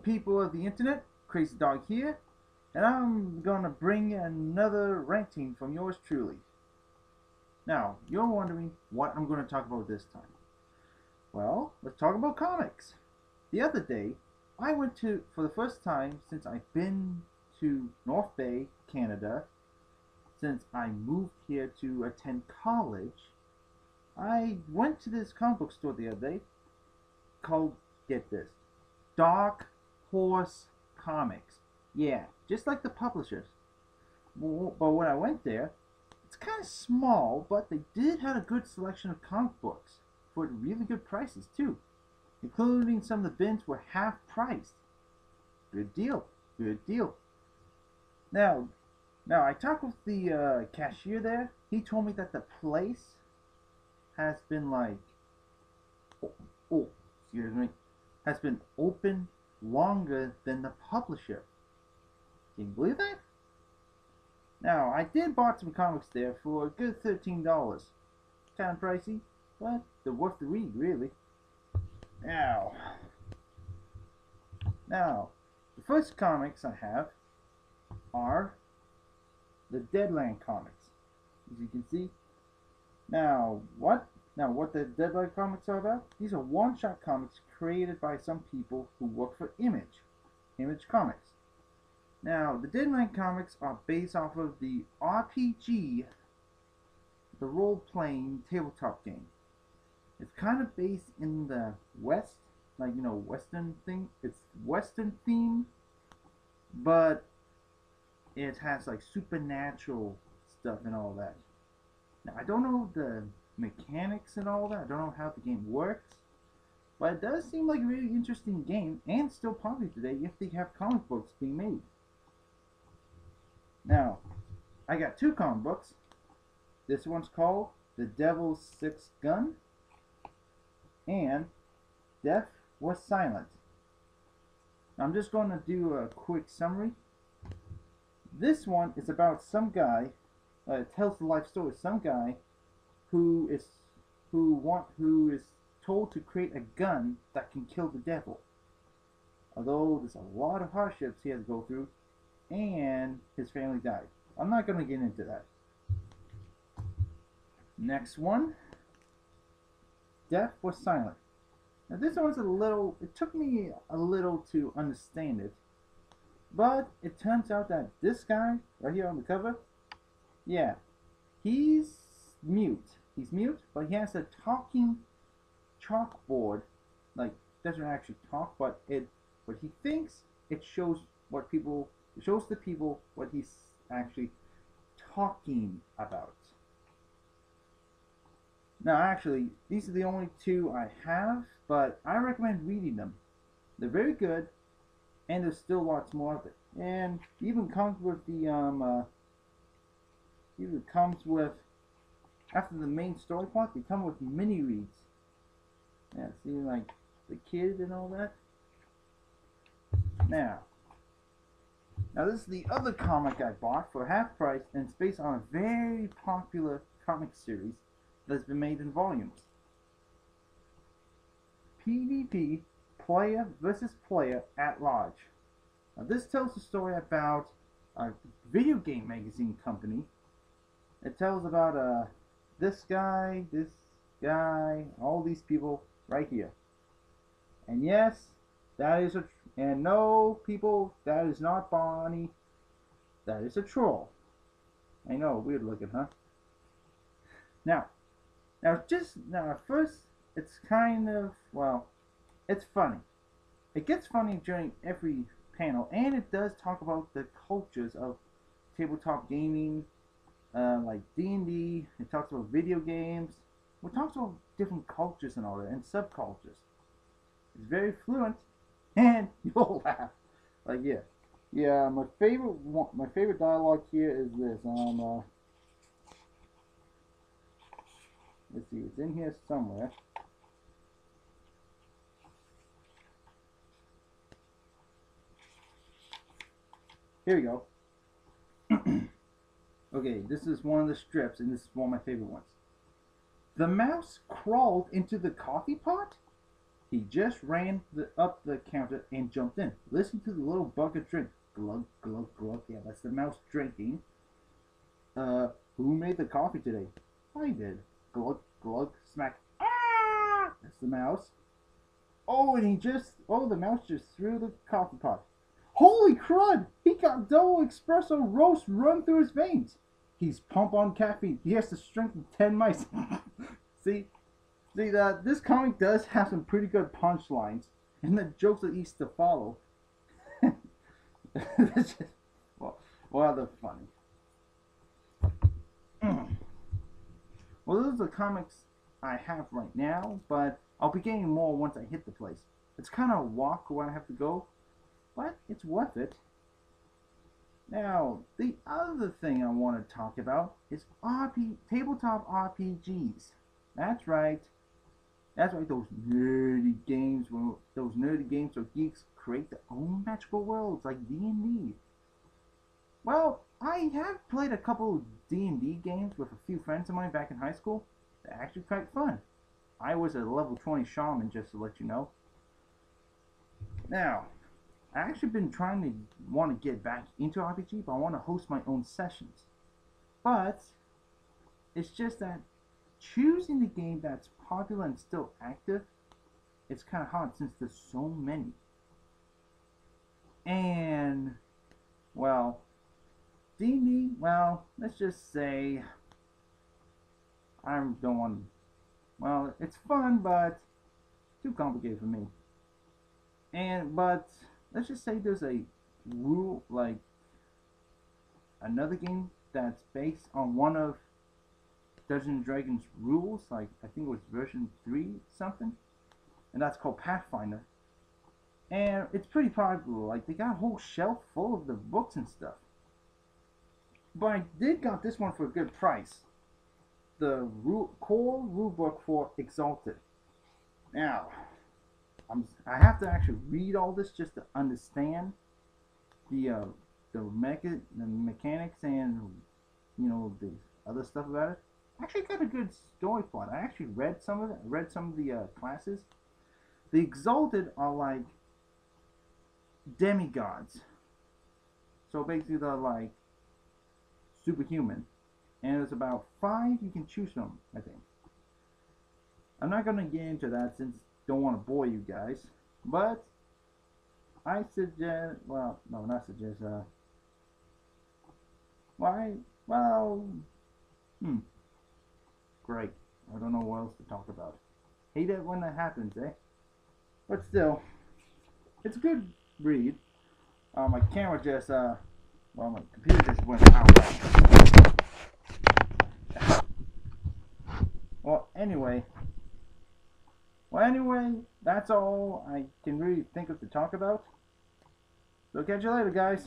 people of the internet, krazydog here, and I'm gonna bring another ranting from yours truly. Now, you're wondering what I'm gonna talk about this time. Well, let's talk about comics. The other day, I went to, for the first time since I've been to North Bay, Canada, since I moved here to attend college, I went to this comic book store the other day called, get this, Dark Horse Comics. Yeah, just like the publishers. But when I went there, it's kind of small, but they did have a good selection of comic books for really good prices too, including some of the bins were half priced. Good deal, good deal. Now I talked with the cashier there. He told me that the place has been like, excuse me, has been open longer than the publisher. Can you believe that? Now, I did bought some comics there for a good $13. Kind of pricey, but they're worth the read, really. Now, the first comics I have are the Deadland comics, as you can see. Now, what the Deadland comics are about? These are one-shot comics created by some people who work for Image Comics. Now, the Deadland comics are based off of the RPG, the role-playing tabletop game. It's kind of based in the West, like, you know, Western thing. It's Western theme, but it has like supernatural stuff and all that. Now, I don't know the mechanics and all that. I don't know how the game works, but it does seem like a really interesting game and still popular today if they have comic books being made. Now, I got two comic books. This one's called The Devil's Sixth Gun and Death Was Silent. Now, I'm just going to do a quick summary. This one is about some guy. It tells the life story of some guy who is told to create a gun that can kill the devil. Although there's a lot of hardships he has to go through, and his family died. I'm not going to get into that. Next one, Death Was Silent. Now this one's it took me a little to understand it, but it turns out that this guy right here on the cover, yeah, he's mute. He's mute, but he has a talking chalkboard. Like, doesn't actually talk, but he thinks it shows the people what he's actually talking about. Now, actually, these are the only two I have, but I recommend reading them. They're very good, and there's still lots more of it. And even comes with after the main story plot, they come with mini reads. Yeah, see, like the kid and all that. Now this is the other comic I bought for half price, and it's based on a very popular comic series that's been made in volumes. PvP, Player versus Player at Large. Now, this tells the story about a video game magazine company. It tells about this guy, all these people right here. And yes, and no, people, that is not Bonnie. That is a troll. I know, weird looking, huh? Now at first, it's kind of, well, it's funny. It gets funny during every panel, and it does talk about the cultures of tabletop gaming, like D&D. It talks about video games. It talks about different cultures and all that, and subcultures. It's very fluent, and you'll laugh. Like, yeah. My favorite dialogue here is this. Let's see, it's in here somewhere. Here we go. Okay, this is one of the strips, and this is one of my favorite ones. The mouse crawled into the coffee pot? He just ran up the counter and jumped in. Listen to the little bucket drink. Glug, glug, glug. Yeah, that's the mouse drinking. Who made the coffee today? I did. Glug, glug, smack. Ah! That's the mouse. Oh, and the mouse just threw the coffee pot. Holy crud! He got double espresso roast run through his veins. He's pump on caffeine. He has to strengthen 10 mice. See, this comic does have some pretty good punchlines, and the jokes that he's to follow. It's just, well, they're funny. Well, those are the comics I have right now, but I'll be getting more once I hit the place. It's kind of a walk where I have to go, but it's worth it. Now, the other thing I want to talk about is tabletop RPGs. That's right. That's right, those nerdy games where geeks create their own magical worlds like D&D. Well, I have played a couple of D&D games with a few friends of mine back in high school. They're actually quite fun. I was a level 20 shaman, just to let you know. Now, I actually been want to get back into RPG, but I want to host my own sessions. But it's just that choosing the game that's popular and still active, it's kind of hard since there's so many. And, well, D&D, well, let's just say I don't want. Well, it's fun, but too complicated for me. But let's just say there's a rule, like another game that's based on one of Dungeons & Dragons rules, like I think it was version 3 something, and that's called Pathfinder. And it's pretty popular. Like, they got a whole shelf full of the books and stuff. But I did got this one for a good price. The core rulebook for Exalted. Now, I have to actually read all this just to understand the mechanics and the other stuff about it. Actually got a good story plot. I actually read some of it. I read some of the classes. The Exalted are like demigods. So basically they're like superhuman. And there's about 5 you can choose from, I think. I'm not going to get into that since I don't want to bore you guys. But I suggest, well, no, not suggest, great. I don't know what else to talk about. Hate it when that happens, eh? But still, it's a good read. My camera just, my computer just went out. Well, anyway, that's all I can really think of to talk about. So catch you later, guys.